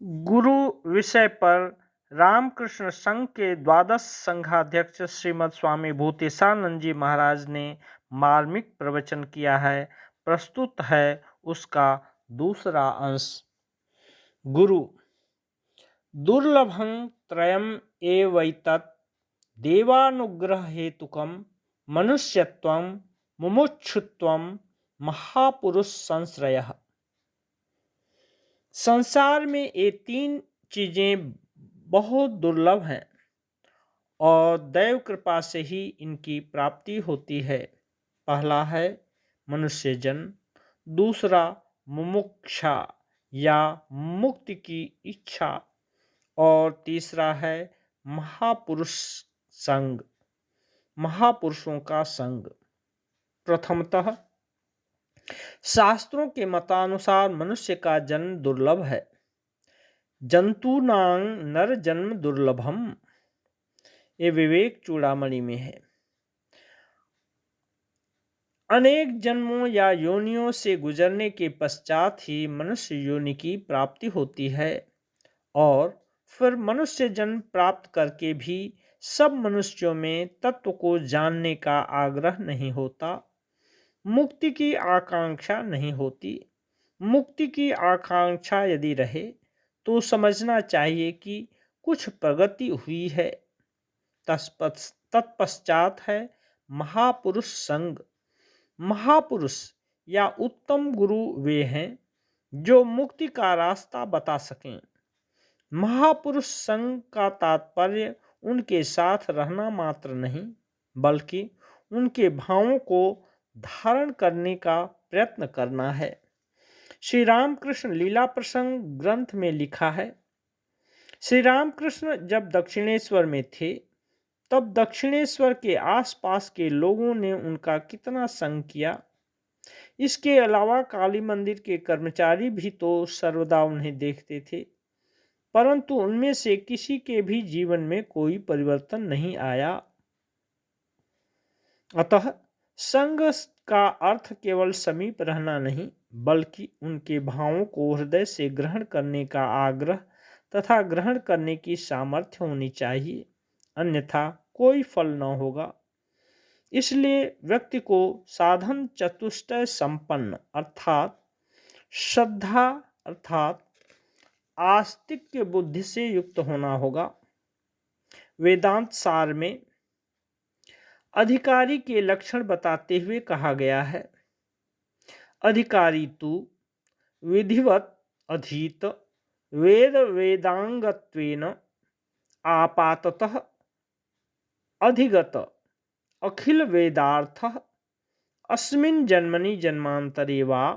गुरु विषय पर रामकृष्ण संघ के द्वादश संघाध्यक्ष श्रीमद स्वामी भूतेशानंद जी महाराज ने मार्मिक प्रवचन किया है। प्रस्तुत है उसका दूसरा अंश। गुरु दुर्लभं त्रयम् एवैतत् देवानुग्रह हेतुकं मनुष्यत्वं मुमुक्षुत्वं महापुरुष संश्रयः। संसार में ये तीन चीजें बहुत दुर्लभ हैं और दैव कृपा से ही इनकी प्राप्ति होती है। पहला है मनुष्य जन्म, दूसरा मुमुक्षा या मुक्ति की इच्छा, और तीसरा है महापुरुष संग, महापुरुषों का संग। प्रथमतः शास्त्रों के मतानुसार मनुष्य का जन्म दुर्लभ है। जंतूनां नर जन्म दुर्लभम, ये विवेक चूड़ामणि में है। अनेक जन्मों या योनियों से गुजरने के पश्चात ही मनुष्य योनि की प्राप्ति होती है, और फिर मनुष्य जन्म प्राप्त करके भी सब मनुष्यों में तत्व को जानने का आग्रह नहीं होता, मुक्ति की आकांक्षा नहीं होती। मुक्ति की आकांक्षा यदि रहे तो समझना चाहिए कि कुछ प्रगति हुई है। तत्पश्चात है महापुरुष संग। महापुरुष या उत्तम गुरु वे हैं जो मुक्ति का रास्ता बता सकें। महापुरुष संग का तात्पर्य उनके साथ रहना मात्र नहीं, बल्कि उनके भावों को धारण करने का प्रयत्न करना है। श्री रामकृष्ण लीला प्रसंग ग्रंथ में लिखा है, श्री रामकृष्ण जब दक्षिणेश्वर में थे तब दक्षिणेश्वर के आसपास के लोगों ने उनका कितना संग किया। इसके अलावा काली मंदिर के कर्मचारी भी तो सर्वदा उन्हें देखते थे, परंतु उनमें से किसी के भी जीवन में कोई परिवर्तन नहीं आया। अतः संग का अर्थ केवल समीप रहना नहीं, बल्कि उनके भावों को हृदय से ग्रहण करने का आग्रह तथा ग्रहण करने की सामर्थ्य होनी चाहिए, अन्यथा कोई फल न होगा। इसलिए व्यक्ति को साधन चतुष्टय संपन्न अर्थात श्रद्धा अर्थात आस्तिक बुद्धि से युक्त होना होगा। वेदांत सार में अधिकारी के लक्षण बताते हुए कहा गया है, अधिकारी तु विधिवत अधीत वेद वेदांगत्वेन आपाततः अधिगत अखिल वेदार्थः अस्मिन् जन्मनि जन्मांतरे वा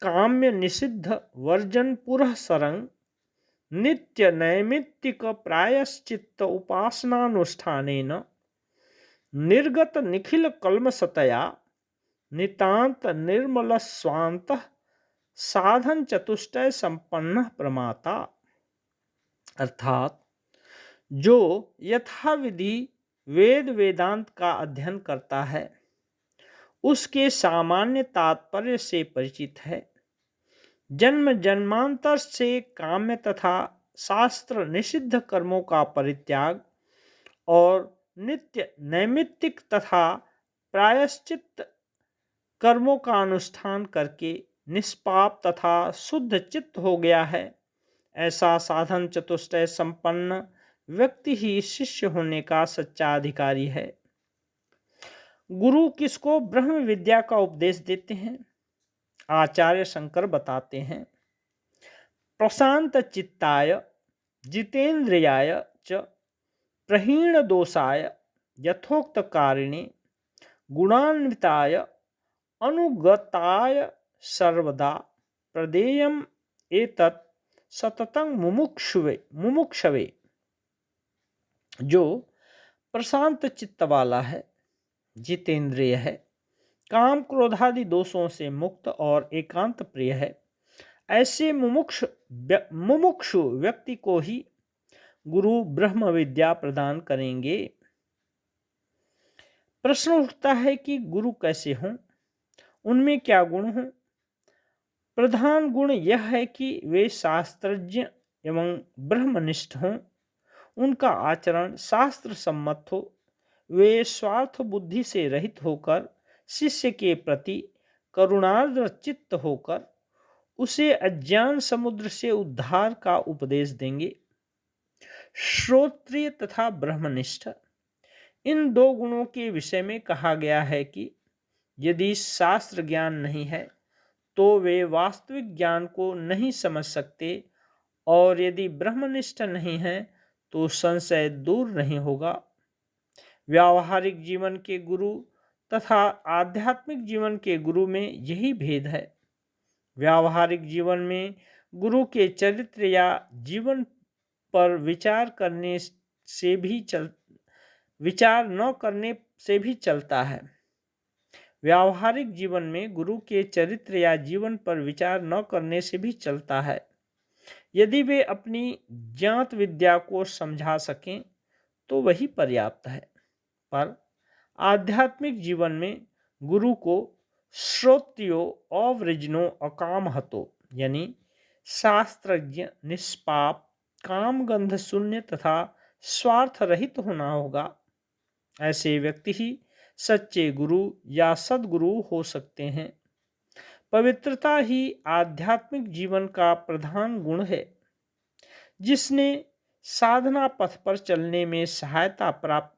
काम्य निषिद्ध वर्जन पुरः सरंग नित्य नैमित्तिक प्रायश्चित्त उपासनानुष्ठानेन निर्गत निखिल कल्मषतया नितांत निर्मल स्वांत साधन चतुष्टय संपन्न प्रमाता। अर्थात जो यथाविधि वेद वेदांत का अध्ययन करता है, उसके सामान्य तात्पर्य से परिचित है, जन्म जन्मांतर से काम्य तथा शास्त्र निषिद्ध कर्मों का परित्याग और नित्य नैमित्तिक तथा प्रायश्चित कर्मों का अनुष्ठान करके निष्पाप तथा शुद्ध चित्त हो गया है, ऐसा साधन चतुष्टय संपन्न व्यक्ति ही शिष्य होने का सच्चा अधिकारी है। गुरु किसको ब्रह्म विद्या का उपदेश देते हैं? आचार्य शंकर बताते हैं, प्रशांत चित्ताय जितेंद्रियाय च प्रहीण दोषाय यथोक्त कारिणे गुणान्विताय अनुगताय सर्वदा प्रदेयम एतत् सततं मुमुक्षवे। जो प्रशांत चित्त वाला है, जितेंद्रिय है, काम क्रोधादि दोषों से मुक्त और एकांत प्रिय है, ऐसे मुमुक्षु व्यक्ति को ही गुरु ब्रह्म विद्या प्रदान करेंगे। प्रश्न उठता है कि गुरु कैसे हों, उनमें क्या गुण हों? प्रधान गुण यह है कि वे शास्त्रज्ञ एवं ब्रह्मनिष्ठ हों, उनका आचरण शास्त्र सम्मत हो, वे स्वार्थ बुद्धि से रहित होकर शिष्य के प्रति करुणार्द्र चित्त होकर उसे अज्ञान समुद्र से उद्धार का उपदेश देंगे। श्रोत्रिय तथा ब्रह्मनिष्ठ, इन दो गुणों के विषय में कहा गया है कि यदि शास्त्र ज्ञान नहीं है तो वे वास्तविक ज्ञान को नहीं समझ सकते, और यदि ब्रह्मनिष्ठ नहीं है तो संशय दूर नहीं होगा। व्यावहारिक जीवन के गुरु तथा आध्यात्मिक जीवन के गुरु में यही भेद है। व्यावहारिक जीवन में गुरु के चरित्र या जीवन पर विचार न करने से भी चलता है। व्यावहारिक जीवन में गुरु के चरित्र या जीवन पर विचार न करने से भी चलता है, यदि वे अपनी ज्ञात विद्या को समझा सकें तो वही पर्याप्त है। पर आध्यात्मिक जीवन में गुरु को श्रोत्रियो अवृजनो अकामहतो, यानी शास्त्रज्ञ, निष्पाप, काम गंध शून्य तथा स्वार्थ रहित होना होगा। ऐसे व्यक्ति ही सच्चे गुरु या सद्गुरु हो सकते हैं। पवित्रता ही आध्यात्मिक जीवन का प्रधान गुण है। जिसने साधना पथ पर चलने में सहायता प्राप्त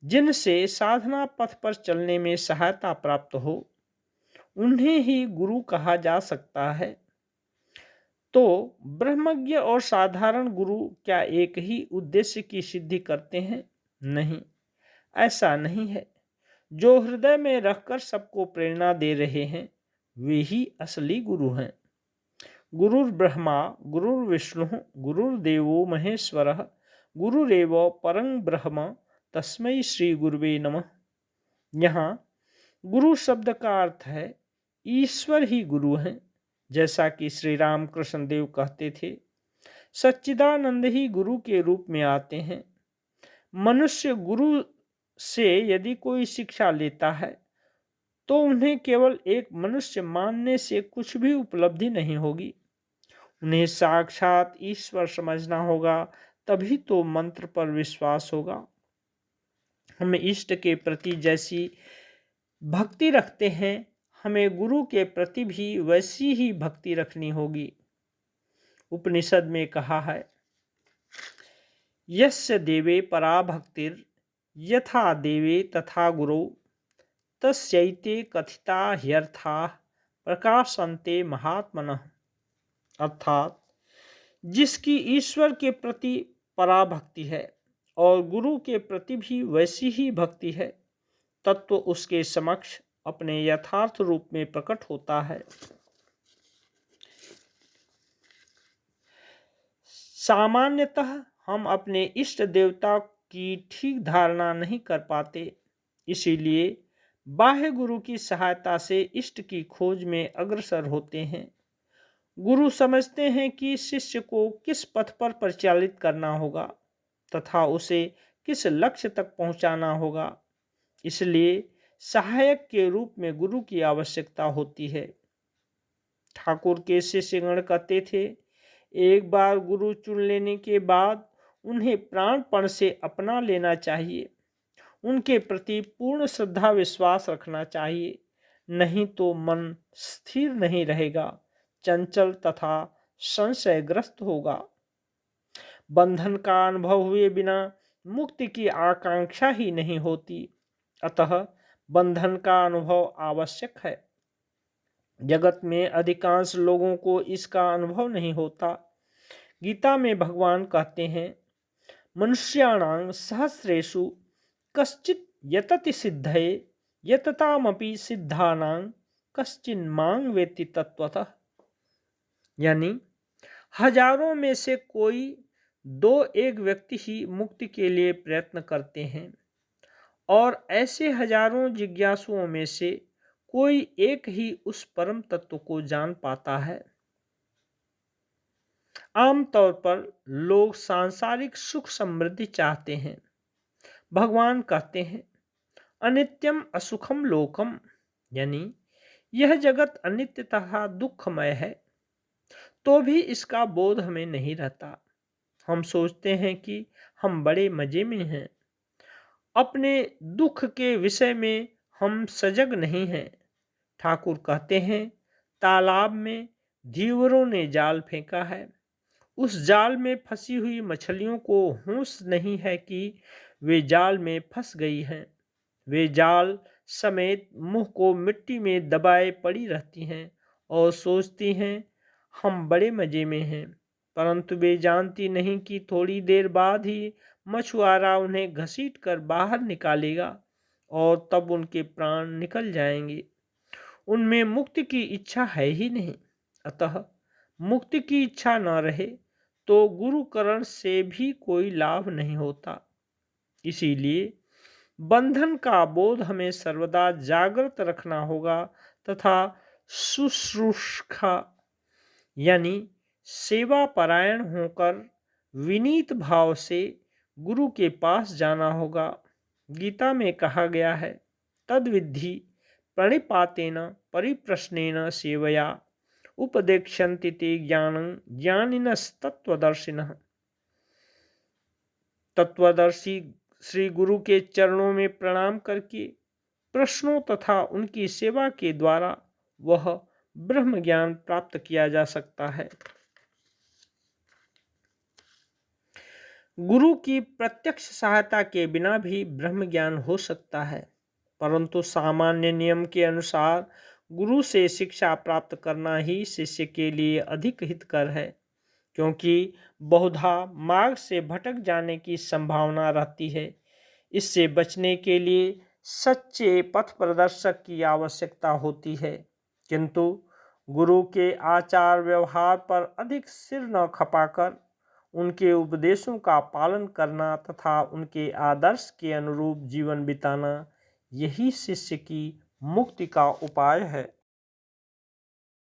जिनसे साधना पथ पर चलने में सहायता प्राप्त हो, उन्हें ही गुरु कहा जा सकता है। तो ब्रह्मज्ञ और साधारण गुरु क्या एक ही उद्देश्य की सिद्धि करते हैं? नहीं, ऐसा नहीं है। जो हृदय में रखकर सबको प्रेरणा दे रहे हैं, वे ही असली गुरु हैं। गुरुर् ब्रह्मा गुरुर्विष्णु गुरुर्देवो महेश्वरः गुरुरेव परं ब्रह्म तस्मै श्री गुरुवे नमः। यहाँ गुरु शब्द का अर्थ है ईश्वर ही गुरु हैं। जैसा कि श्री राम कृष्ण देव कहते थे, सच्चिदानंद ही गुरु के रूप में आते हैं। मनुष्य गुरु से यदि कोई शिक्षा लेता है तो उन्हें केवल एक मनुष्य मानने से कुछ भी उपलब्धि नहीं होगी। उन्हें साक्षात ईश्वर समझना होगा, तभी तो मंत्र पर विश्वास होगा। हम इष्ट के प्रति जैसी भक्ति रखते हैं, हमें गुरु के प्रति भी वैसी ही भक्ति रखनी होगी। उपनिषद में कहा है, यस्य देवे परा भक्तिर् यथा देवे तथा गुरु तस्यैते कथिता ह्यर्थाः प्रकाशन्ते महात्मनः। अर्थात जिसकी ईश्वर के प्रति पराभक्ति है और गुरु के प्रति भी वैसी ही भक्ति है, तत्व उसके समक्ष अपने यथार्थ रूप में प्रकट होता है। सामान्यतः हम अपने इष्ट देवता की ठीक धारणा नहीं कर पाते, इसीलिए बाह्य गुरु की सहायता से इष्ट की खोज में अग्रसर होते हैं। गुरु समझते हैं कि शिष्य को किस पथ पर परिचालित करना होगा तथा उसे किस लक्ष्य तक पहुंचाना होगा, इसलिए सहायक के रूप में गुरु की आवश्यकता होती है। ठाकुर के शिष्यगण कहते थे, एक बार गुरु चुन लेने के बाद उन्हें प्राणपण से अपना लेना चाहिए, उनके प्रति पूर्ण श्रद्धा विश्वास रखना चाहिए, नहीं तो मन स्थिर नहीं रहेगा, चंचल तथा संशयग्रस्त होगा। बंधन का अनुभव हुए बिना मुक्ति की आकांक्षा ही नहीं होती, अतः बंधन का अनुभव आवश्यक है। जगत में अधिकांश लोगों को इसका अनुभव नहीं होता। गीता में भगवान कहते हैं, मनुष्याणां सहस्रेषु कश्चित् यतति सिद्धये यततामपि सिद्धानां कश्चिन्मां वेत्ति तत्वतः। यानी हजारों में से कोई दो एक व्यक्ति ही मुक्ति के लिए प्रयत्न करते हैं, और ऐसे हजारों जिज्ञासुओं में से कोई एक ही उस परम तत्व को जान पाता है। आमतौर पर लोग सांसारिक सुख समृद्धि चाहते हैं। भगवान कहते हैं, अनित्यम असुखम लोकम, यानी यह जगत अनित्य तथा दुखमय है, तो भी इसका बोध हमें नहीं रहता। हम सोचते हैं कि हम बड़े मजे में हैं, अपने दुख के विषय में हम सजग नहीं हैं। ठाकुर कहते हैं, तालाब में धीवरों ने जाल फेंका है, उस जाल में फंसी हुई मछलियों को होश नहीं है कि वे जाल में फंस गई हैं। वे जाल समेत मुंह को मिट्टी में दबाए पड़ी रहती हैं और सोचती हैं हम बड़े मजे में हैं, परंतु वे जानती नहीं कि थोड़ी देर बाद ही मछुआरा उन्हें घसीट कर बाहर निकालेगा और तब उनके प्राण निकल जाएंगे। उनमें मुक्ति की इच्छा है ही नहीं। अतः मुक्ति की इच्छा न रहे तो गुरुकरण से भी कोई लाभ नहीं होता। इसीलिए बंधन का बोध हमें सर्वदा जागृत रखना होगा तथा शुश्रूषा यानी सेवा परायण होकर विनीत भाव से गुरु के पास जाना होगा। गीता में कहा गया है, तद विद्धि प्रणिपातेन परिप्रश्नेन सेवया उपदेक्षन्ति ते ज्ञानं ज्ञानिनस्तत्त्वदर्शिनः। तत्वदर्शी श्री गुरु के चरणों में प्रणाम करके प्रश्नों तथा उनकी सेवा के द्वारा वह ब्रह्म ज्ञान प्राप्त किया जा सकता है। गुरु की प्रत्यक्ष सहायता के बिना भी ब्रह्म ज्ञान हो सकता है, परंतु सामान्य नियम के अनुसार गुरु से शिक्षा प्राप्त करना ही शिष्य के लिए अधिक हितकर है, क्योंकि बहुधा मार्ग से भटक जाने की संभावना रहती है। इससे बचने के लिए सच्चे पथ प्रदर्शक की आवश्यकता होती है, किंतु गुरु के आचार व्यवहार पर अधिक सिर न खपाकर उनके उपदेशों का पालन करना तथा उनके आदर्श के अनुरूप जीवन बिताना, यही शिष्य की मुक्ति का उपाय है।